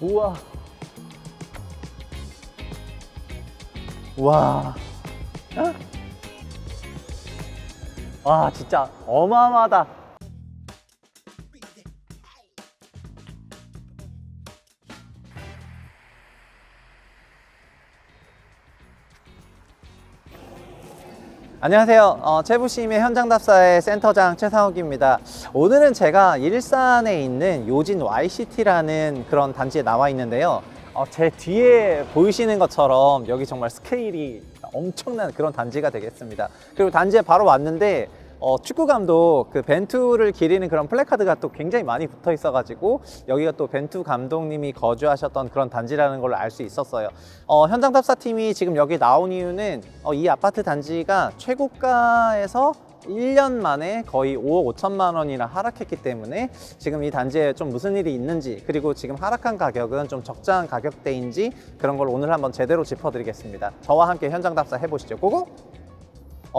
우와. 와. 와, 진짜 어마어마하다. 안녕하세요. 채부심의 현장답사의 센터장 최상욱입니다. 오늘은 제가 일산에 있는 요진 YCT라는 그런 단지에 나와 있는데요. 제 뒤에 보이시는 것처럼 여기 정말 스케일이 엄청난 그런 단지가 되겠습니다. 그리고 단지에 바로 왔는데 축구 감독 그 벤투를 기리는 그런 플래카드가 또 굉장히 많이 붙어 있어 가지고 여기가 또 벤투 감독님이 거주하셨던 그런 단지라는 걸 알 수 있었어요. 현장 답사팀이 지금 여기 나온 이유는 이 아파트 단지가 최고가에서 1년 만에 거의 5억 5천만 원이나 하락했기 때문에 지금 이 단지에 좀 무슨 일이 있는지, 그리고 지금 하락한 가격은 좀 적정한 가격대인지 그런 걸 오늘 한번 제대로 짚어드리겠습니다. 저와 함께 현장 답사 해보시죠. 고고!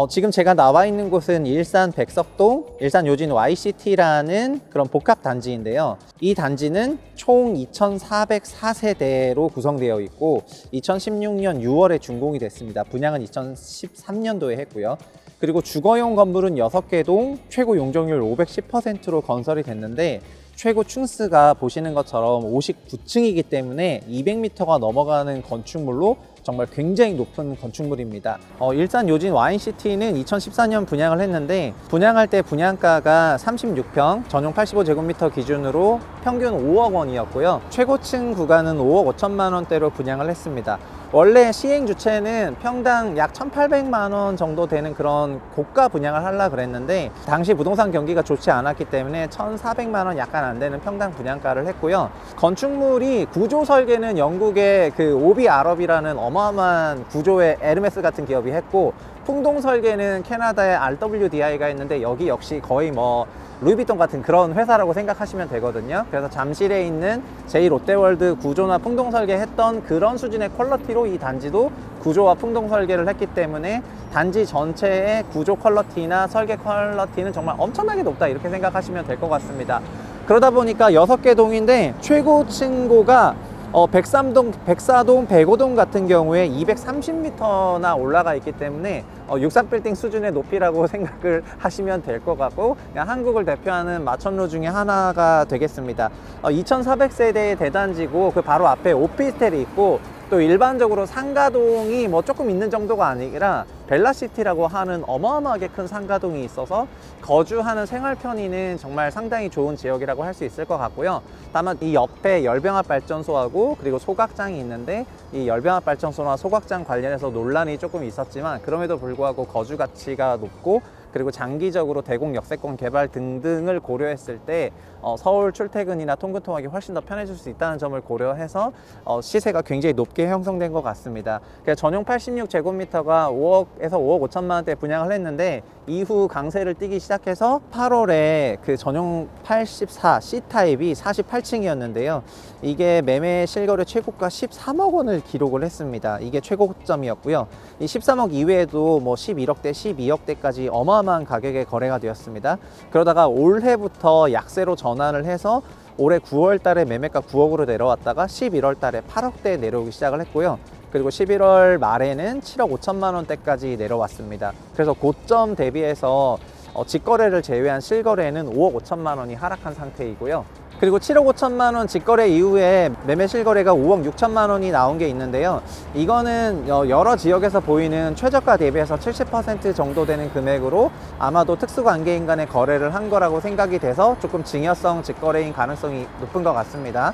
지금 제가 나와 있는 곳은 일산 백석동 일산 요진 YCT라는 그런 복합 단지인데요. 이 단지는 총 2,404세대로 구성되어 있고 2016년 6월에 준공이 됐습니다. 분양은 2013년도에 했고요. 그리고 주거용 건물은 6개 동, 최고 용적률 510%로 건설이 됐는데 최고 층수가 보시는 것처럼 59층이기 때문에 200m가 넘어가는 건축물로 정말 굉장히 높은 건축물입니다. 일산 요진 YCT는 2014년 분양을 했는데 분양할 때 분양가가 36평, 전용 85제곱미터 기준으로 평균 5억 원이었고요. 최고층 구간은 5억 5천만 원대로 분양을 했습니다. 원래 시행 주체는 평당 약 1,800만 원 정도 되는 그런 고가 분양을 하려고 그랬는데 당시 부동산 경기가 좋지 않았기 때문에 1,400만 원 약간 안 되는 평당 분양가를 했고요. 건축물이 구조 설계는 영국의 그 오비 아럽이라는 어마어마한 구조의 에르메스 같은 기업이 했고, 풍동 설계는 캐나다의 RWDI가 있는데 여기 역시 거의 뭐 루이비통 같은 그런 회사라고 생각하시면 되거든요. 그래서 잠실에 있는 제2롯데월드 구조나 풍동 설계했던 그런 수준의 퀄리티로 이 단지도 구조와 풍동 설계를 했기 때문에 단지 전체의 구조 퀄리티나 설계 퀄리티는 정말 엄청나게 높다 이렇게 생각하시면 될 것 같습니다. 그러다 보니까 6개 동인데 최고 층고가 103동, 104동, 105동 같은 경우에 230m나 올라가 있기 때문에 63빌딩 수준의 높이라고 생각을 하시면 될 것 같고, 그냥 한국을 대표하는 마천루 중에 하나가 되겠습니다. 2,400세대의 대단지고 그 바로 앞에 오피스텔이 있고, 또 일반적으로 상가동이 뭐 조금 있는 정도가 아니라 벨라시티라고 하는 어마어마하게 큰 상가동이 있어서 거주하는 생활 편의는 정말 상당히 좋은 지역이라고 할 수 있을 것 같고요. 다만 이 옆에 열병합 발전소하고 그리고 소각장이 있는데 이 열병합 발전소나 소각장 관련해서 논란이 조금 있었지만 그럼에도 불구하고 거주 가치가 높고, 그리고 장기적으로 대공 역세권 개발 등등을 고려했을 때 서울 출퇴근이나 통근통학이 훨씬 더 편해질 수 있다는 점을 고려해서 시세가 굉장히 높게 형성된 것 같습니다. 그래서 전용 86제곱미터가 5억에서 5억 5천만 원대 분양을 했는데 이후 강세를 띠기 시작해서 8월에 그 전용 84 C타입이 48층이었는데요. 이게 매매 실거래 최고가 13억 원을 기록을 했습니다. 이게 최고점이었고요. 이 13억 이외에도 뭐 11억대, 12억대까지 어마어마한 가격에 거래가 되었습니다. 그러다가 올해부터 약세로 전환을 해서 올해 9월 달에 매매가 9억으로 내려왔다가 11월 달에 8억대에 내려오기 시작을 했고요. 그리고 11월 말에는 7억 5천만 원대까지 내려왔습니다. 그래서 고점 대비해서 직거래를 제외한 실거래는 5억 5천만 원이 하락한 상태이고요. 그리고 7억 5천만 원 직거래 이후에 매매 실거래가 5억 6천만 원이 나온 게 있는데요. 이거는 여러 지역에서 보이는 최저가 대비해서 70% 정도 되는 금액으로 아마도 특수관계인 간의 거래를 한 거라고 생각이 돼서 조금 증여성 직거래인 가능성이 높은 것 같습니다.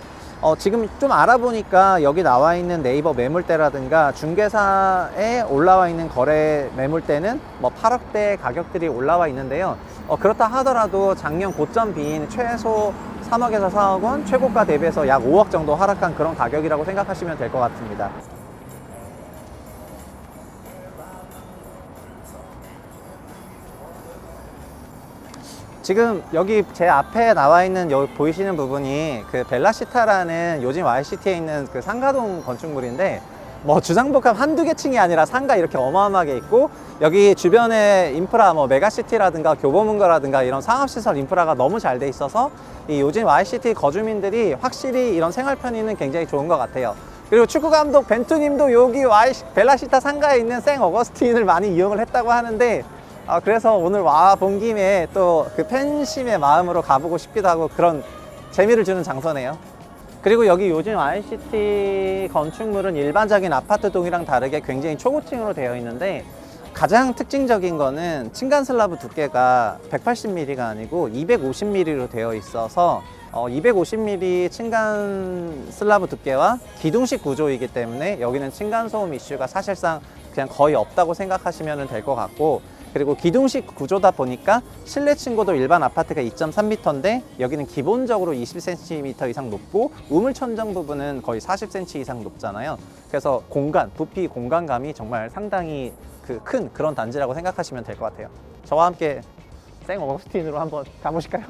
지금 좀 알아보니까 여기 나와 있는 네이버 매물대라든가 중개사에 올라와 있는 거래 매물대는 뭐 8억대 가격들이 올라와 있는데요. 그렇다 하더라도 작년 고점 비인 최소 3억에서 4억 원, 최고가 대비해서 약 5억 정도 하락한 그런 가격이라고 생각하시면 될 것 같습니다. 지금 여기 제 앞에 나와 있는 여기 보이시는 부분이 그 벨라시타라는 요즘 YCT에 있는 그 상가동 건축물인데, 뭐 주상복합 한두 개 층이 아니라 상가 이렇게 어마어마하게 있고, 여기 주변에 인프라 뭐 메가시티라든가 교보문고라든가 이런 상업시설 인프라가 너무 잘 돼 있어서 이 요진 Y시티 거주민들이 확실히 이런 생활 편의는 굉장히 좋은 것 같아요. 그리고 축구감독 벤투님도 여기 벨라시타 상가에 있는 생 어거스틴을 많이 이용을 했다고 하는데, 그래서 오늘 와 본 김에 또 그 팬심의 마음으로 가보고 싶기도 하고 그런 재미를 주는 장소네요. 그리고 여기 요즘 Y시티 건축물은 일반적인 아파트 동이랑 다르게 굉장히 초고층으로 되어 있는데, 가장 특징적인 거는 층간 슬라브 두께가 180mm가 아니고 250mm로 되어 있어서 250mm 층간 슬라브 두께와 기둥식 구조이기 때문에 여기는 층간 소음 이슈가 사실상 그냥 거의 없다고 생각하시면 될 것 같고, 그리고 기둥식 구조다 보니까 실내 층고도 일반 아파트가 2.3m인데 여기는 기본적으로 20cm 이상 높고 우물 천정 부분은 거의 40cm 이상 높잖아요. 그래서 부피 공간감이 정말 상당히 큰 그런 단지라고 생각하시면 될 것 같아요. 저와 함께 생 어거스틴으로 한번 가보실까요?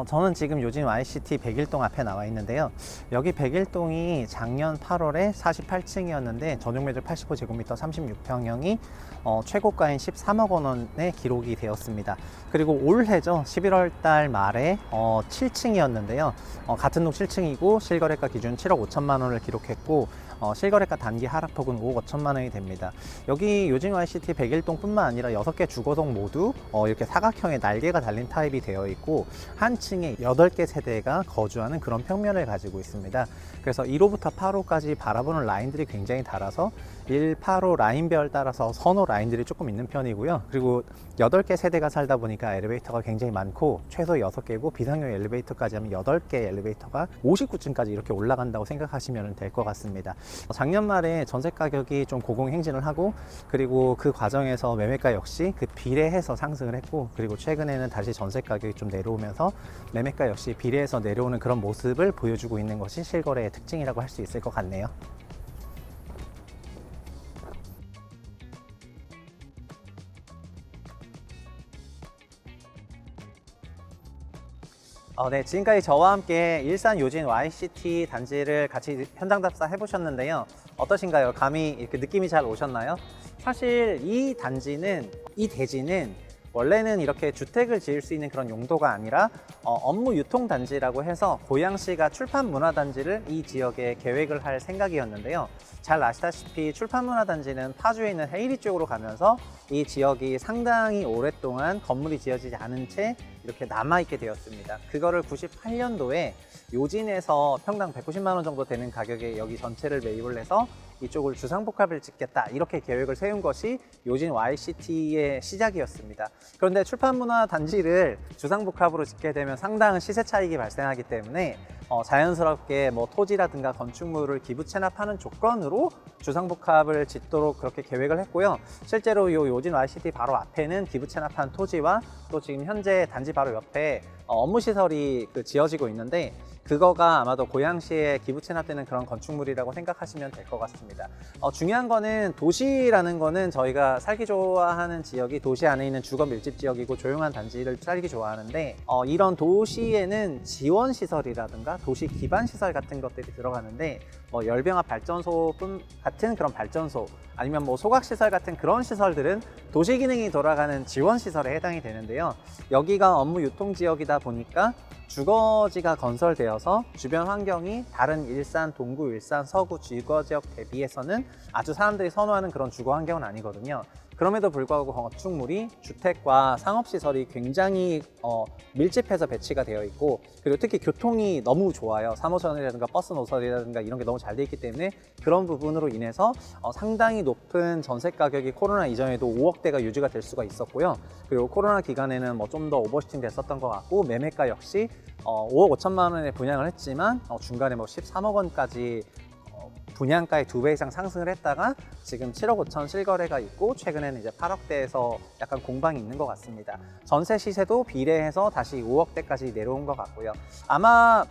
저는 지금 요진 Y시티 101동 앞에 나와 있는데요. 여기 101동이 작년 8월에 48층이었는데 전용매들 85제곱미터 36평형이 최고가인 13억 원에 기록이 되었습니다. 그리고 올해죠. 11월 달 말에 7층이었는데요. 같은 동 7층이고 실거래가 기준 7억 5천만 원을 기록했고, 실거래가 단기 하락폭은 5억 5천만 원이 됩니다. 여기 요진 Y시티 101동 뿐만 아니라 6개 주거동 모두 이렇게 사각형의 날개가 달린 타입이 되어 있고, 한 층에 8개 세대가 거주하는 그런 평면을 가지고 있습니다. 그래서 1호부터 8호까지 바라보는 라인들이 굉장히 달아서 1, 8호 라인별 따라서 선호 라인들이 조금 있는 편이고요. 그리고 8개 세대가 살다 보니까 엘리베이터가 굉장히 많고, 최소 6개고 비상용 엘리베이터까지 하면 8개 엘리베이터가 59층까지 이렇게 올라간다고 생각하시면 될 것 같습니다. 작년 말에 전세 가격이 좀 고공행진을 하고, 그리고 그 과정에서 매매가 역시 비례해서 상승을 했고, 그리고 최근에는 다시 전세 가격이 좀 내려오면서 매매가 역시 비례해서 내려오는 그런 모습을 보여주고 있는 것이 실거래의 특징이라고 할 수 있을 것 같네요. 네, 지금까지 저와 함께 일산 요진 Y시티 단지를 같이 현장 답사 해보셨는데요. 어떠신가요? 감이 이렇게 느낌이 잘 오셨나요? 사실 이 대지는 원래는 이렇게 주택을 지을 수 있는 그런 용도가 아니라 업무 유통 단지라고 해서 고양시가 출판 문화 단지를 이 지역에 계획을 할 생각이었는데요. 잘 아시다시피 출판 문화 단지는 파주에 있는 헤이리 쪽으로 가면서 이 지역이 상당히 오랫동안 건물이 지어지지 않은 채 이렇게 남아있게 되었습니다. 그거를 98년도에 요진에서 평당 190만 원 정도 되는 가격에 여기 전체를 매입을 해서 이쪽을 주상복합을 짓겠다, 이렇게 계획을 세운 것이 요진 Y시티의 시작이었습니다. 그런데 출판문화 단지를 주상복합으로 짓게 되면 상당한 시세 차익이 발생하기 때문에 자연스럽게 뭐 토지라든가 건축물을 기부 체납하는 조건으로 주상복합을 짓도록 그렇게 계획을 했고요. 실제로 요진 Y시티 바로 앞에는 기부 체납한 토지와 또 지금 현재 단지 바로 옆에 업무시설이 지어지고 있는데, 그거가 아마도 고양시에 기부 체납되는 그런 건축물이라고 생각하시면 될 것 같습니다. 중요한 거는 도시라는 거는 저희가 살기 좋아하는 지역이 도시 안에 있는 주거 밀집 지역이고 조용한 단지를 살기 좋아하는데, 이런 도시에는 지원시설이라든가 도시 기반 시설 같은 것들이 들어가는데, 열병합 발전소 같은 그런 발전소, 아니면 뭐 소각시설 같은 그런 시설들은 도시 기능이 돌아가는 지원시설에 해당이 되는데요. 여기가 업무 유통지역이다 보니까 주거지가 건설되어서 주변 환경이 다른 일산, 동구, 일산, 서구 주거지역 대비해서는 아주 사람들이 선호하는 그런 주거 환경은 아니거든요. 그럼에도 불구하고 건축물이 주택과 상업시설이 굉장히 밀집해서 배치가 되어 있고, 그리고 특히 교통이 너무 좋아요. 3호선이라든가 버스 노선이라든가 이런 게 너무 잘 돼 있기 때문에 그런 부분으로 인해서 상당히 높은 전세 가격이 코로나 이전에도 5억대가 유지가 될 수가 있었고요. 그리고 코로나 기간에는 뭐 좀 더 오버슈팅 됐었던 것 같고, 매매가 역시 5억 5천만 원에 분양을 했지만 중간에 뭐 13억 원까지 분양가의 2배 이상 상승을 했다가 지금 7억 5천 실거래가 있고, 최근에는 이제 8억대에서 약간 공방이 있는 것 같습니다. 전세 시세도 비례해서 다시 5억대까지 내려온 것 같고요. 아마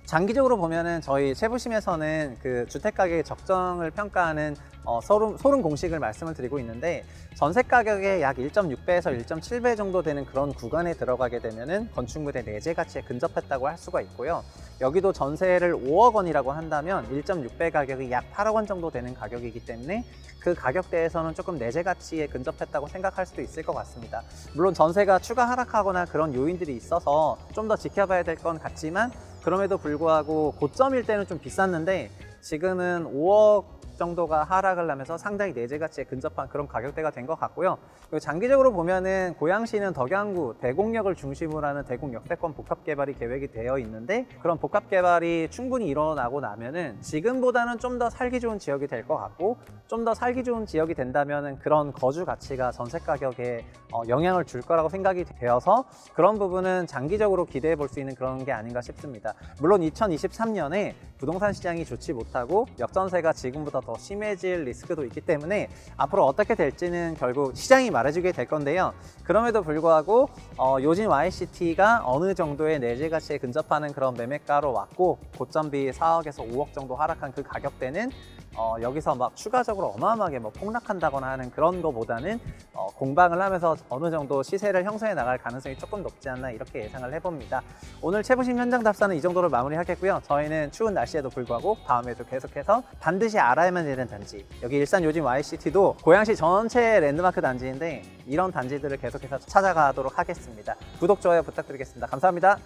장기적으로 보면은 저희 세부심에서는 그 주택 가격의 적정을 평가하는 소름 공식을 말씀을 드리고 있는데, 전세 가격의 약 1.6배에서 1.7배 정도 되는 그런 구간에 들어가게 되면은 건축물의 내재 가치에 근접했다고 할 수가 있고요. 여기도 전세를 5억 원이라고 한다면 1.6배 가격이 약 8억 원 정도 되는 가격이기 때문에 그 가격대에서는 조금 내재 가치에 근접했다고 생각할 수도 있을 것 같습니다. 물론 전세가 추가 하락하거나 그런 요인들이 있어서 좀 더 지켜봐야 될 건 같지만, 그럼에도 불구하고 고점일 때는 좀 비쌌는데 지금은 5억 정도가 하락을 하면서 상당히 내재 가치에 근접한 그런 가격대가 된 것 같고요. 그리고 장기적으로 보면은 고양시는 덕양구 대곡역을 중심으로 하는 대곡 역세권 복합 개발이 계획이 되어 있는데, 그런 복합 개발이 충분히 일어나고 나면은 지금보다는 좀 더 살기 좋은 지역이 될 것 같고, 좀 더 살기 좋은 지역이 된다면은 그런 거주 가치가 전세 가격에 영향을 줄 거라고 생각이 되어서 그런 부분은 장기적으로 기대해 볼 수 있는 그런 게 아닌가 싶습니다. 물론 2023년에 부동산 시장이 좋지 못하고 역전세가 지금보다 더 심해질 리스크도 있기 때문에 앞으로 어떻게 될지는 결국 시장이 말해주게 될 건데요. 그럼에도 불구하고 요진 YCT가 어느 정도의 내재 가치에 근접하는 그런 매매가로 왔고, 고점비 4억에서 5억 정도 하락한 그 가격대는 여기서 막 추가적으로 어마어마하게 뭐 폭락한다거나 하는 그런 거보다는 공방을 하면서 어느 정도 시세를 형성해 나갈 가능성이 조금 높지 않나, 이렇게 예상을 해봅니다. 오늘 최부심 현장 답사는 이 정도로 마무리하겠고요. 저희는 추운 날씨에도 불구하고 다음에도 계속해서 반드시 알아야만 되는 단지, 여기 일산 요진 YCT도 고양시 전체 랜드마크 단지인데 이런 단지들을 계속해서 찾아가도록 하겠습니다. 구독, 좋아요 부탁드리겠습니다. 감사합니다.